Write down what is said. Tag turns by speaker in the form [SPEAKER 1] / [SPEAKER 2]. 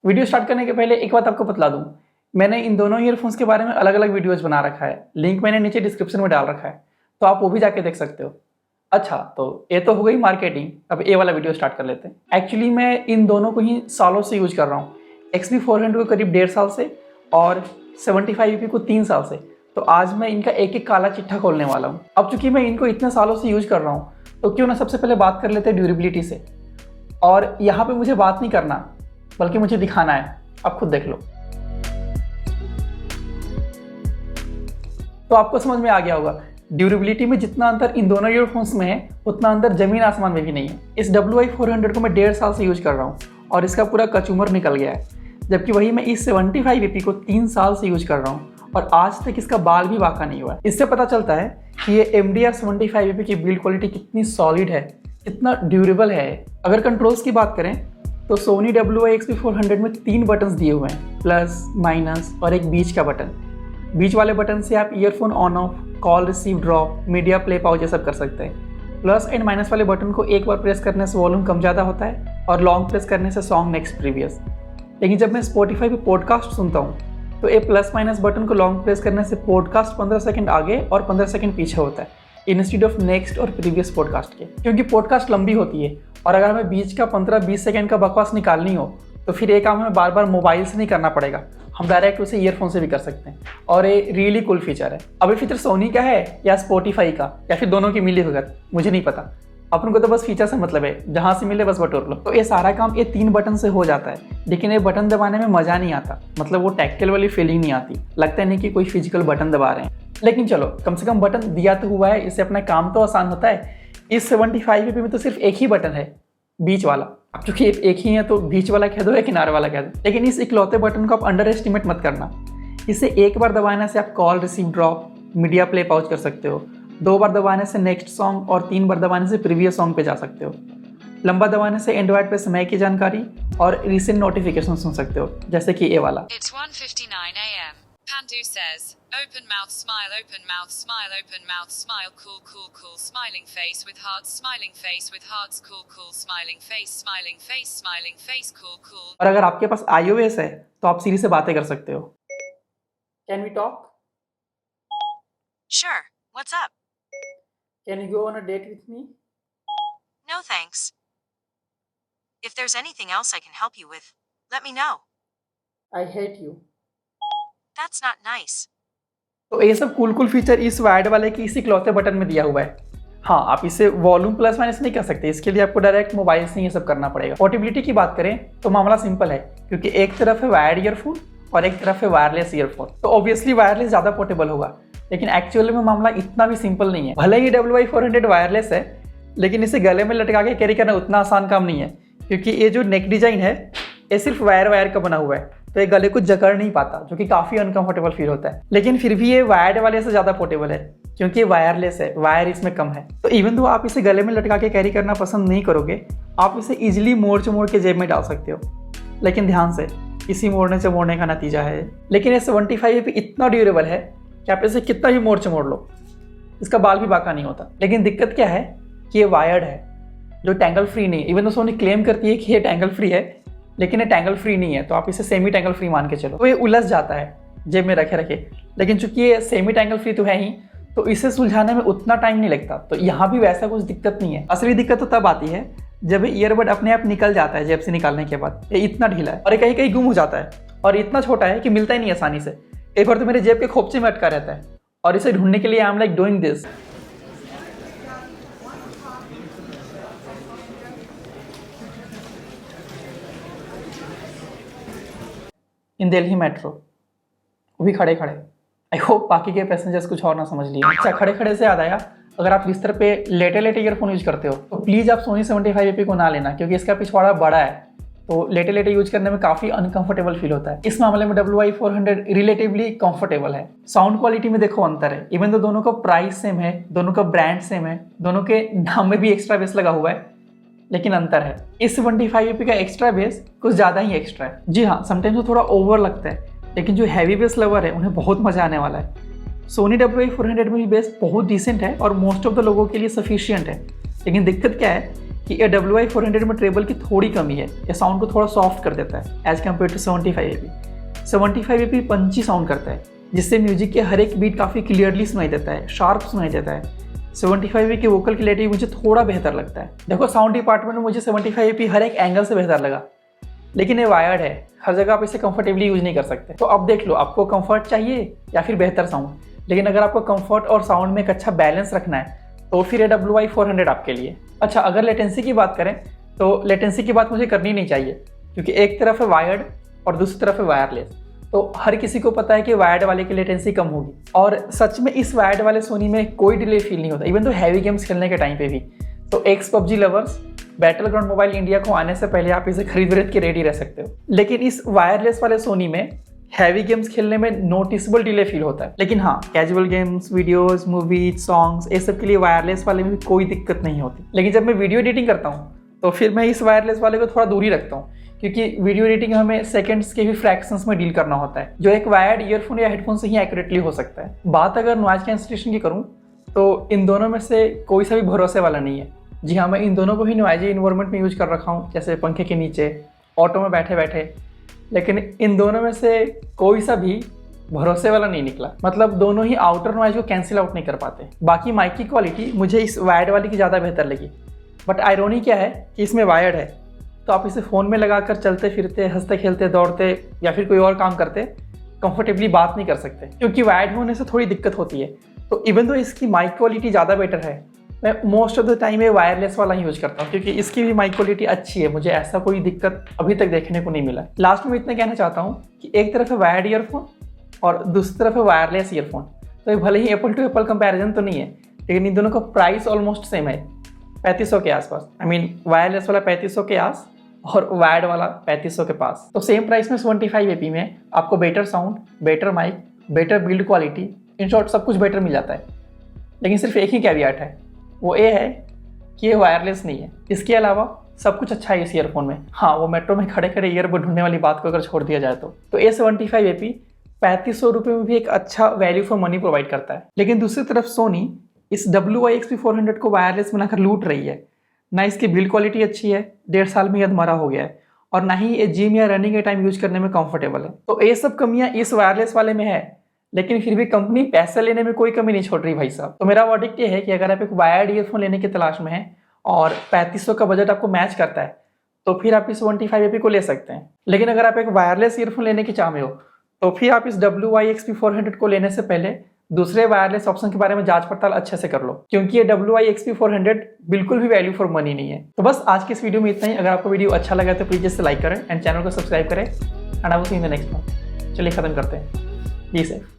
[SPEAKER 1] Video start करने के पहले एक बात आपको बतला दूं, मैंने इन दोनों ईयरफोन्स के बारे में अलग अलग वीडियोज बना रखा है। लिंक मैंने नीचे डिस्क्रिप्शन में डाल रखा है, तो आप वो भी जाके देख सकते हो। अच्छा, तो ये तो हो गई मार्केटिंग। अब ये वाला वीडियो स्टार्ट कर लेते हैं। एक्चुअली मैं इन दोनों को ही सालों से यूज कर रहा हूँ। XB400 को करीब 1.5 साल से और 75EP को 3 साल से। तो आज मैं इनका एक एक काला चिट्ठा खोलने वाला हूँ। अब चूंकि मैं इनको इतने सालों से यूज कर रहा हूँ, तो क्यों ना सबसे पहले बात कर लेते हैं ड्यूरेबिलिटी से। और यहाँ पे मुझे बात नहीं करना, बल्कि मुझे दिखाना है। आप खुद देख लो। तो आपको समझ में आ गया होगा, ड्यूरेबिलिटी में जितना अंतर इन दोनों ईयरफोन्स में है, उतना अंतर जमीन आसमान में भी नहीं है। इस WI400 को मैं 1.5 साल से यूज कर रहा हूँ और इसका पूरा कचूमर निकल गया है, जबकि वही मैं इस 75EP को 3 साल से यूज कर रहा हूँ और आज तक इसका बाल भी बाका नहीं हुआ है। इससे पता चलता है कि ये MDR 75EP की बिल्ड क्वालिटी कितनी सॉलिड है, कितना ड्यूरेबल है। अगर कंट्रोल्स की बात करें तो सोनी WI-XB400 में 3 बटन्स दिए हुए हैं, प्लस, माइनस और एक बीच का बटन। बीच वाले बटन से आप earphone on off, call receive drop, media play pause ये सब कर सकते हैं। प्लस एंड माइनस वाले बटन को एक बार प्रेस करने से वॉल्यूम कम ज़्यादा होता है और लॉन्ग प्रेस करने से सॉन्ग नेक्स्ट प्रीवियस। लेकिन जब मैं स्पॉटिफाई पे पॉडकास्ट सुनता हूँ तो ए प्लस माइनस बटन को लॉन्ग प्रेस करने से पॉडकास्ट 15 सेकंड आगे और 15 सेकंड पीछे होता है, इंस्टेड ऑफ नेक्स्ट और प्रीवियस पॉडकास्ट के। क्योंकि पॉडकास्ट लंबी होती है और अगर हमें बीच का 15-20 सेकंड का बकवास निकालनी हो तो फिर ये काम हमें बार बार मोबाइल से नहीं करना पड़ेगा, हम डायरेक्ट उसे ईयरफोन से भी कर सकते हैं। और ये रियली कूल फीचर है। अब ये फीचर सोनी का है या स्पॉटिफाई का या फिर दोनों की मिली भगत, मुझे नहीं पता। अपन को तो बस फीचर से मतलब है, जहाँ से मिले बस बटोर लो। तो ये सारा काम ये 3 बटन से हो जाता है, लेकिन ये बटन दबाने में मज़ा नहीं आता। मतलब वो टैक्टिल वाली फीलिंग नहीं आती, लगता नहीं कि कोई फिजिकल बटन दबा रहे हैं। लेकिन चलो, कम से कम बटन दिया तो हुआ है, इससे अपना काम तो आसान होता है। इस 75EP में तो सिर्फ एक ही बटन है, बीच वाला। अब चूंकि एक ही है तो बीच वाला कह दो या किनारे वाला कह दो, लेकिन इस इकलौते बटन को आप अंडर एस्टिमेट मत करना। इसे एक बार दबाने से आप call receive drop, media play pause कर सकते हो, 2 बार दबाने से नेक्स्ट सॉन्ग और 3 बार दबाने से प्रीवियस सॉन्ग पे जा सकते हो। लंबा दबाने से एंड्रॉइड पे समय की जानकारी और रिसेंट नोटिफिकेशन सुन सकते हो, जैसे कि ये वाला।
[SPEAKER 2] It's 1:59 a.m. Pandu says, open mouth smile, open mouth smile, open mouth smile, cool, cool, cool, smiling face with hearts, cool, cool, smiling face, cool, cool.
[SPEAKER 1] और अगर आपके पास iOS है तो आप सीरी से बातें कर सकते हो। Can we talk?
[SPEAKER 2] Sure, what's up?
[SPEAKER 1] Can you go on a date with me?
[SPEAKER 2] No thanks. If there's anything else I can help you with, let me know.
[SPEAKER 1] I hate you.
[SPEAKER 2] That's not nice.
[SPEAKER 1] तो ये सब cool feature इस wired वाले की इसी इकलौते button में दिया हुआ है। हाँ, आप इसे वॉल्यूम प्लस माइनस नहीं कर सकते, इसके लिए आपको डायरेक्ट मोबाइल से ये सब करना पड़ेगा। पोर्टेबिलिटी की बात करें तो मामला सिंपल है, क्योंकि एक तरफ है वायर्ड ईयरफोन और एक तरफ है वायरलेस ईयरफोन। तो ऑब्वियसली वायरलेस ज़्यादा पोर्टेबल होगा, लेकिन एक्चुअल में मामला इतना भी सिंपल नहीं है। भले ही WI-400 वायरलेस है, लेकिन इसे गले में लटका के कैरी करना उतना आसान काम नहीं है, क्योंकि ये जो नेक डिजाइन है ये सिर्फ वायर का बना हुआ है, तो ये गले को जकड़ नहीं पाता, जो कि काफ़ी अनकंफर्टेबल फील होता है। लेकिन फिर भी ये वायर्ड वाले से ज़्यादा पोर्टेबल है, क्योंकि ये वायरलेस है, वायर इसमें कम है। तो इवन दो आप इसे गले में लटका के कैरी करना पसंद नहीं करोगे, आप इसे इजीली मोड़ के जेब में डाल सकते हो। लेकिन ध्यान से, इसी मोड़ने से मोड़ने का नतीजा है। लेकिन ये 75EP इतना ड्यूरेबल है कि आप इसे कितना भी मोड़ लो, इसका बाल भी बाका नहीं होता। लेकिन दिक्कत क्या है कि ये वायर्ड है, जो टैंगल फ्री नहीं है। इवन दो सोनी क्लेम करती है कि ये टैंगल फ्री है, लेकिन ये टैंगल फ्री नहीं है, तो आप इसे सेमी टैंगल फ्री मान के चलो। तो ये उलझ जाता है जेब में रखे। लेकिन चूंकि ये सेमी टैंगल फ्री तो है ही, तो इसे सुलझाने में उतना टाइम नहीं लगता। तो यहाँ भी वैसा कुछ दिक्कत नहीं है। असली दिक्कत तो तब आती है जब ईयरबड अपने आप निकल जाता है जेब से निकालने के बाद। ये इतना ढीला है और ये कहीं कहीं गुम हो जाता है, और इतना छोटा है कि मिलता ही नहीं आसानी से। एक बार तो मेरे जेब के खोपचे में अटका रहता है, और इसे ढूंढने के लिए I am like doing this. In Delhi metro, वो भी खड़े आई होप बाकी के पैसेंजर्स कुछ और ना समझ लिए। अच्छा, खड़े से याद आया, अगर आप बिस्तर पे लेटे ईयरफोन यूज करते हो तो प्लीज़ आप सोनी 75EP को ना लेना, क्योंकि इसका पिछवाड़ा बड़ा है, तो लेटे यूज करने में काफ़ी अनकंफर्टेबल फील होता है। इस मामले में WI-400 रिलेटिवली कंफर्टेबल है। साउंड क्वालिटी में देखो अंतर है, इवन तो दोनों का प्राइस सेम है, दोनों का ब्रांड सेम है, दोनों के नाम में भी एक्स्ट्रा बेस लगा हुआ है, लेकिन अंतर है। इस 75EP का एक्स्ट्रा बेस कुछ ज़्यादा ही एक्स्ट्रा है। जी हाँ, समटाइम्स वो थोड़ा ओवर लगता है, लेकिन जो हैवी बेस लवर है उन्हें बहुत मज़ा आने वाला है। सोनी WI-400 में भी बेस बहुत डिसेंट है और मोस्ट ऑफ द लोगों के लिए सफिशिएंट है। लेकिन दिक्कत क्या है कि ये WI-400 में ट्रेबल की थोड़ी कमी है, ये साउंड को थोड़ा सॉफ्ट कर देता है as compared to 75AP। 75AP punchy sound करता है, जिससे म्यूजिक के हर एक बीट काफ़ी क्लियरली सुनाई देता है, शार्प सुनाई देता है। 75AP की वोकल क्लैरिटी मुझे थोड़ा बेहतर लगता है। देखो साउंड डिपार्टमेंट में मुझे 75AP हर एक एंगल से बेहतर लगा, लेकिन ये वायर्ड है, हर जगह आप इसे कंफर्टेबली यूज नहीं कर सकते। तो अब देख लो, आपको कंफर्ट चाहिए या फिर बेहतर साउंड। लेकिन अगर आपको कंफर्ट और साउंड में एक अच्छा बैलेंस रखना है तो फिर ये WI-400 आपके लिए। अच्छा, अगर लेटेंसी की बात करें तो लेटेंसी की बात मुझे करनी नहीं चाहिए, क्योंकि एक तरफ है वायर्ड और दूसरी तरफ है वायरलेस। तो हर किसी को पता है कि वायर्ड वाले की लेटेंसी कम होगी, और सच में इस वायर्ड वाले सोनी में कोई डिले फील नहीं होता, इवन तो हैवी गेम्स खेलने के टाइम पे भी। तो x PUBG lovers, battle ground mobile India को आने से पहले आप इसे खरीद के रेडी रह सकते हो। लेकिन इस वायरलेस वाले सोनी में हैवी गेम्स खेलने में नोटिसेबल डिले फील होता है। लेकिन हाँ, casual games, videos, movies, songs, ये सब के लिए वायरलेस वाले में भी कोई दिक्कत नहीं होती। लेकिन जब मैं वीडियो एडिटिंग करता हूँ तो फिर मैं इस वायरलेस वाले को थोड़ा दूरी रखता हूँ, क्योंकि वीडियो एडिटिंग हमें सेकंड्स के भी फ्रैक्शंस में डील करना होता है, जो एक वायर्ड ईयरफोन या हेडफोन से ही एक्यूरेटली हो सकता है। बात अगर नॉइज कैंसलेशन की करूँ तो इन दोनों में से कोई सा भी भरोसे वाला नहीं है। जी हाँ, मैं इन दोनों को ही नॉइजी इन्वायरमेंट में यूज कर रखा हूँ, जैसे पंखे के नीचे, ऑटो में बैठे बैठे। लेकिन इन दोनों में से कोई सा भी भरोसे वाला नहीं निकला। मतलब दोनों ही आउटर नॉइज को कैंसिल आउट नहीं कर पाते। बाकी माइक की क्वालिटी मुझे इस वायर्ड वाली की ज़्यादा बेहतर लगी, बट आयरोनी क्या है कि इसमें वायर्ड है, तो आप इसे फ़ोन में लगाकर चलते फिरते, हंसते खेलते, दौड़ते या फिर कोई और काम करते कंफर्टेबली बात नहीं कर सकते, क्योंकि वायर्ड होने से थोड़ी दिक्कत होती है। तो इवन तो इसकी माइक क्वालिटी ज़्यादा बेटर है, मैं मोस्ट ऑफ द टाइम ये वायरलेस वाला ही यूज करता हूँ, क्योंकि इसकी भी माइक क्वालिटी अच्छी है, मुझे ऐसा कोई दिक्कत अभी तक देखने को नहीं मिला। लास्ट में इतना कहना चाहता हूँ कि एक तरफ है वायर्ड ईयरफोन और दूसरी तरफ है वायरलेस ईयरफोन। तो ये भले ही एप्पल टू एप्पल कंपैरिजन तो नहीं है, लेकिन इन दोनों का प्राइस ऑलमोस्ट सेम है, 3500 के आसपास। आई मीन वायरलेस वाला 3500 के आस और वायर्ड वाला 3500 के पास। तो सेम प्राइस में 75AP में आपको better sound, better mic, better build quality, in short सब कुछ बेटर मिल जाता है। लेकिन सिर्फ एक ही कैविएट है, वो ये है कि ये वायरलेस नहीं है। इसके अलावा सब कुछ अच्छा है इस ईयरफोन में। हाँ, वो मेट्रो में खड़े खड़े ईयरबड ढूंढने वाली बात को अगर छोड़ दिया जाए तो ये 75AP 3500 रुपये में भी एक अच्छा वैल्यू फॉर मनी प्रोवाइड करता है। लेकिन दूसरी तरफ सोनी इस WI-XP400 को वायरलेस बनाकर लूट रही है। ना इसकी बिल्ड क्वालिटी अच्छी है, 1.5 साल में ये अधमरा हो गया है, और ना ही ये जिम या रनिंग के टाइम यूज करने में कंफर्टेबल है। तो ये सब कमियां इस वायरलेस वाले में है, लेकिन फिर भी कंपनी पैसे लेने में कोई कमी नहीं छोड़ रही भाई साहब। तो मेरा वर्डिक्ट ये है कि अगर आप एक वायर्ड ईयरफोन लेने की तलाश में हैं और 3500 का बजट आपको मैच करता है तो फिर आप इस 75AP को ले सकते हैं। लेकिन अगर आप एक वायरलेस ईयरफोन लेने की चाह में हो तो फिर आप इस WI-XP400 को लेने से पहले दूसरे वायरलेस ऑप्शन के बारे में जांच पड़ताल अच्छे से कर लो, क्योंकि ये WI-XP400 बिल्कुल भी वैल्यू फॉर मनी नहीं है। तो बस आज की इस वीडियो में इतना ही। अगर आपको वीडियो अच्छा लगा तो प्लीज इसे लाइक करें एंड चैनल को सब्सक्राइब करें, and I will see you in the next one. चलिए खत्म करते हैं। Be safe.